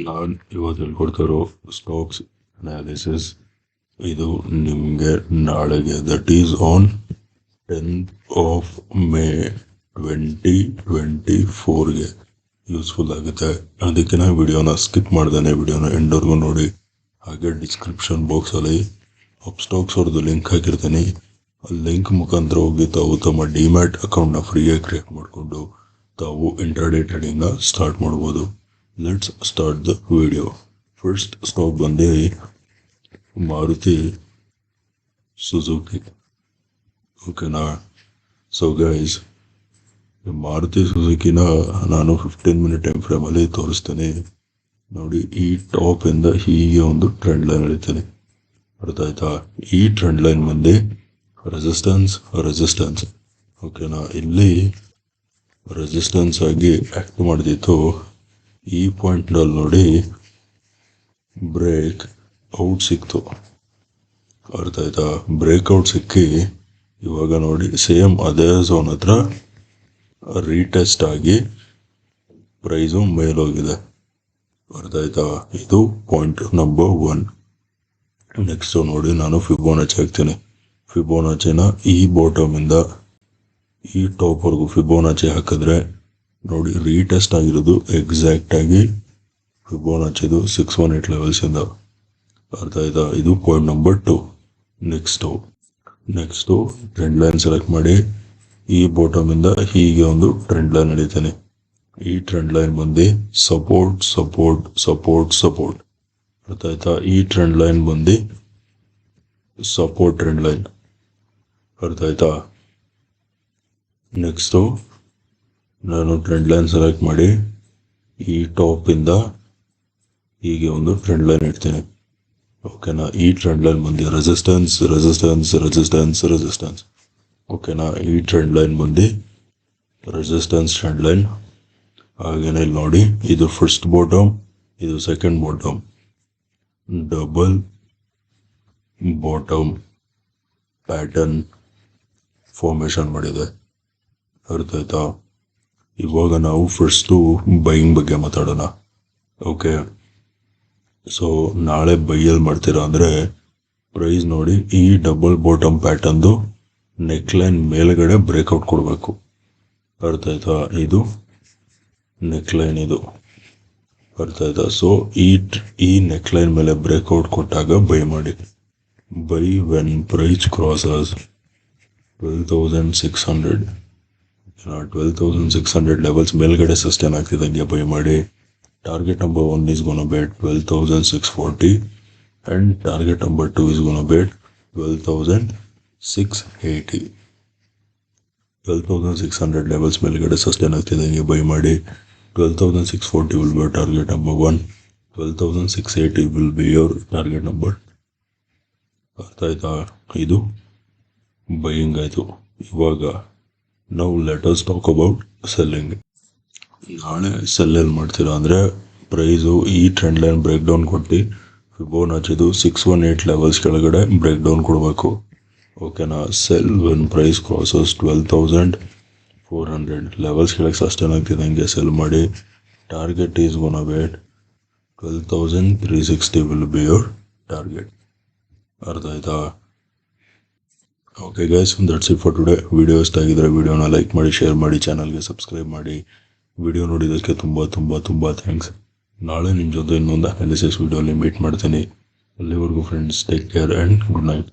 ನಾನು ಇವತ್ತು ಹೇಳ್ಕೊಡ್ತಾ ಇರೋ ಸ್ಟಾಕ್ಸ್ ಅನಾಲಿಸಿಸ್ ಇದು ನಿಮಗೆ ನಾಳೆಗೆ that is on 10th of May 2024ಗೆ ಯೂಸ್ಫುಲ್ ಆಗುತ್ತೆ. ಅದಕ್ಕೆ ನಾನು ವಿಡಿಯೋನ ಸ್ಕಿಪ್ ಮಾಡ್ದೇನೆ ವಿಡಿಯೋನ ಎಂಡ್ವರೆಗೂ ನೋಡಿ. ಹಾಗೆ ಡಿಸ್ಕ್ರಿಪ್ಷನ್ ಬಾಕ್ಸಲ್ಲಿ ಅಪ್ ಸ್ಟಾಕ್ಸ್ ಅವ್ರದ್ದು ಲಿಂಕ್ ಹಾಕಿರ್ತೀನಿ. ಆ ಲಿಂಕ್ ಮುಖಾಂತರ ಹೋಗಿ ತಾವು ತಮ್ಮ ಡಿಮ್ಯಾಟ್ ಅಕೌಂಟ್ನ ಫ್ರೀಯಾಗಿ ಕ್ರಿಯೇಟ್ ಮಾಡಿಕೊಂಡು ತಾವು ಇಂಟ್ರಾಡೇ ಟ್ರೇಡಿಂಗ್ನ ಸ್ಟಾರ್ಟ್ ಮಾಡ್ಬೋದು. Let's start the video. First stock ಬಂದು ಮಾರುತಿ ಸುಜುಕಿ. ಓಕೆನಾ? ಸೊ ಗೈಸ್, ಮಾರುತಿ ಸುಜುಕಿನ ನಾನು 15 ಮಿನಿಟ್ ಟೈಮ್ ಫ್ರೇಮಲ್ಲಿ ತೋರಿಸ್ತೇನೆ. ನೋಡಿ, ಈ ಟಾಪ್ ಇಂದ ಹೀಗೆ ಒಂದು ಟ್ರೆಂಡ್ ಲೈನ್ ಎಳಿತೇನೆ. ಅರ್ಥ ಆಯ್ತಾ? ಈ ಟ್ರೆಂಡ್ ಲೈನ್ ಬಂದು ರೆಸಿಸ್ಟೆನ್ಸ್. ಓಕೆನಾ? ಇಲ್ಲಿ ರೆಸಿಸ್ಟೆನ್ಸ್ ಆಗಿ ಆಕ್ಟ್ ಮಾಡ್ತಿತ್ತು. ಈ ಪಾಯಿಂಟ್ನಲ್ಲಿ ನೋಡಿ ಬ್ರೇಕ್ ಔಟ್ ಸಿಕ್ತು. ಅರ್ಥ ಆಯ್ತಾ? ಬ್ರೇಕ್ಔಟ್ ಸಿಕ್ಕಿ ಇವಾಗ ನೋಡಿ ಸೇಮ್ ಅದೇ ಝೋನ್ ಹತ್ರ ರೀಟೆಸ್ಟ್ ಆಗಿ ಪ್ರೈಸು ಮೇಲೋಗಿದೆ. ಅರ್ಥ ಆಯ್ತಾ? ಇದು ಪಾಯಿಂಟ್ ನಂಬರ್ 1. ನೆಕ್ಸ್ಟ್ ನೋಡಿ, ನಾನು ಫಿಬೋನಾಚಿ ಹಾಕ್ತೀನಿ. ಫಿಬೋನಾಚಿನ ಈ ಬಾಟಮ್ ಇಂದ ಈ ಟಾಪ್ ವರ್ಗು ಫಿಬೋನಾಚಿ ಹಾಕಿದ್ರೆ ನೋಡಿ ರೀಟೆಸ್ಟ್ ಆಗಿರೋದು ಎಕ್ಸಾಕ್ಟ್ ಆಗಿ ಫಿಬೋನಾಚಿದು 618 ಲೆವೆಲ್ಸ್ ಇಂದ. ಅರ್ಥ ಆಯ್ತಾ? ಇದು point number 2. Next trend line select ಮಾಡಿ ಈ ಬಾಟಮ್ ಇಂದ ಹೀಗೆ ಒಂದು ಟ್ರೆಂಡ್ ಲೈನ್ ನಡೀತೇನೆ. ಈ ಟ್ರೆಂಡ್ ಲೈನ್ ಬಂದು ಸಪೋರ್ಟ್. ಅರ್ಥ ಆಯ್ತಾ? ಈ ಟ್ರೆಂಡ್ ಲೈನ್ ಬಂದು ಸಪೋರ್ಟ್ ಟ್ರೆಂಡ್ ಲೈನ್. ಅರ್ಥ ಆಯ್ತಾ? ನೆಕ್ಸ್ಟು ನಾನು ಟ್ರೆಂಡ್ ಲೈನ್ ಸೆಲೆಕ್ಟ್ ಮಾಡಿ ಈ ಟಾಪ್ ಇಂದ ಹೀಗೆ ಒಂದು ಟ್ರೆಂಡ್ ಲೈನ್ ಇಡ್ತೀನಿ. ಓಕೆನಾ? ಈ ಟ್ರೆಂಡ್ ಲೈನ್ ಬಂದು ರೆಸಿಸ್ಟೆನ್ಸ್. ಓಕೆನಾ? ಈ ಟ್ರೆಂಡ್ ಲೈನ್ ಬಂದು ರೆಸಿಸ್ಟೆನ್ಸ್ ಟ್ರೆಂಡ್ ಲೈನ್. ಹಾಗೇನೆ ಇಲ್ಲಿ ನೋಡಿ, ಇದು ಫಸ್ಟ್ ಬಾಟಮ್, ಇದು second bottom, double bottom pattern formation ಮಾಡಿದೆ. ಅರ್ಥ ಆಯ್ತಾ? ಇವಾಗ ನಾವು ಫಸ್ಟು ಬೈಯಿಂಗ್ ಬಗ್ಗೆ ಮಾತಾಡೋಣ. ಓಕೆ, ಸೊ ನಾಳೆ ಬೈಯಲ್ಲಿ ಮಾಡ್ತೀರಾ ಅಂದರೆ ಪ್ರೈಸ್ ನೋಡಿ ಈ ಡಬಲ್ ಬಾಟಮ್ ಪ್ಯಾಟರ್ನ್ದು ನೆಕ್ ಲೈನ್ ಮೇಲ್ಗಡೆ ಬ್ರೇಕ್ಔಟ್ ಕೊಡಬೇಕು. ಅರ್ಥ ಆಯ್ತಾ? ಇದು ನೆಕ್ ಲೈನ್ ಇದು. ಅರ್ಥ ಆಯ್ತಾ? ಸೊ ಈ ನೆಕ್ ಲೈನ್ ಮೇಲೆ ಬ್ರೇಕ್ಔಟ್ ಕೊಟ್ಟಾಗ ಬೈ ಮಾಡಿ. Buy when price crosses 12,600 levels ಮೇಲ್ಗಡೆ ಸಸ್ಟೈನ್ ಆಗ್ತಿದ್ದಂಗೆ ಬೈ ಮಾಡಿ. Target number 1 is gonna be 12,640 and target number 2 is gonna be 12,680. 12,600 levels ಮೇಲ್ಗಡೆ ಸಸ್ಟೈನ್ ಆಗ್ತಿದ್ದಂಗೆ ಬೈ ಮಾಡಿ. 12,640 will be target number 1. 12,680 will be your target number. ಅರ್ಥ ಆಯ್ತಾ? ಇದು ಬೈಯಿಂಗ್ ಆಯಿತು. ಇವಾಗ ನಾವು let us talk about selling. ನಾಳೆ ಸೆಲ್ಲೆಲ್ಲಿ ಮಾಡ್ತೀರಾ ಅಂದರೆ ಪ್ರೈಸು ಈ ಟ್ರೆಂಡ್ ಲೈನ್ ಬ್ರೇಕ್ ಡೌನ್ ಕೊಟ್ಟು ಫಿಬೋನಾಚಿದು 618 ಲೆವೆಲ್ಸ್ ಕೆಳಗಡೆ ಬ್ರೇಕ್ ಡೌನ್ ಕೊಡಬೇಕು. ಓಕೆನಾ? Sell when price crosses 12,400 levels ಕೆಳಗೆ ಸಸ್ಟೈನ್ ಆಗ್ತಿದ್ದಂಗೆ ಸೆಲ್ ಮಾಡಿ. Target is gonna be 12,360 will be your target. ಅರ್ಥ ಆಯ್ತಾ? Okay guys, that's it for today. Video ಇಷ್ಟ ಆಗಿದ್ರೆ ವಿಡಿಯೋನ ಲೈಕ್ ಮಾಡಿ, ಶೇರ್ ಮಾಡಿ, ಚಾನಲ್ಗೆ ಸಬ್ಸ್ಕ್ರೈಬ್ ಮಾಡಿ. ವಿಡಿಯೋ ನೋಡಿದ್ದಕ್ಕೆ ತುಂಬ ಥ್ಯಾಂಕ್ಸ್. ನಾಳೆ ನಿಮ್ಮ ಜೊತೆ ಇನ್ನೊಂದು ಅನಾಲಿಸಿಸ್ ವಿಡಿಯೋಲಿ ಮೀಟ್ ಮಾಡ್ತೀನಿ. ಅಲ್ಲಿವರೆಗೂ friends, take care and good night.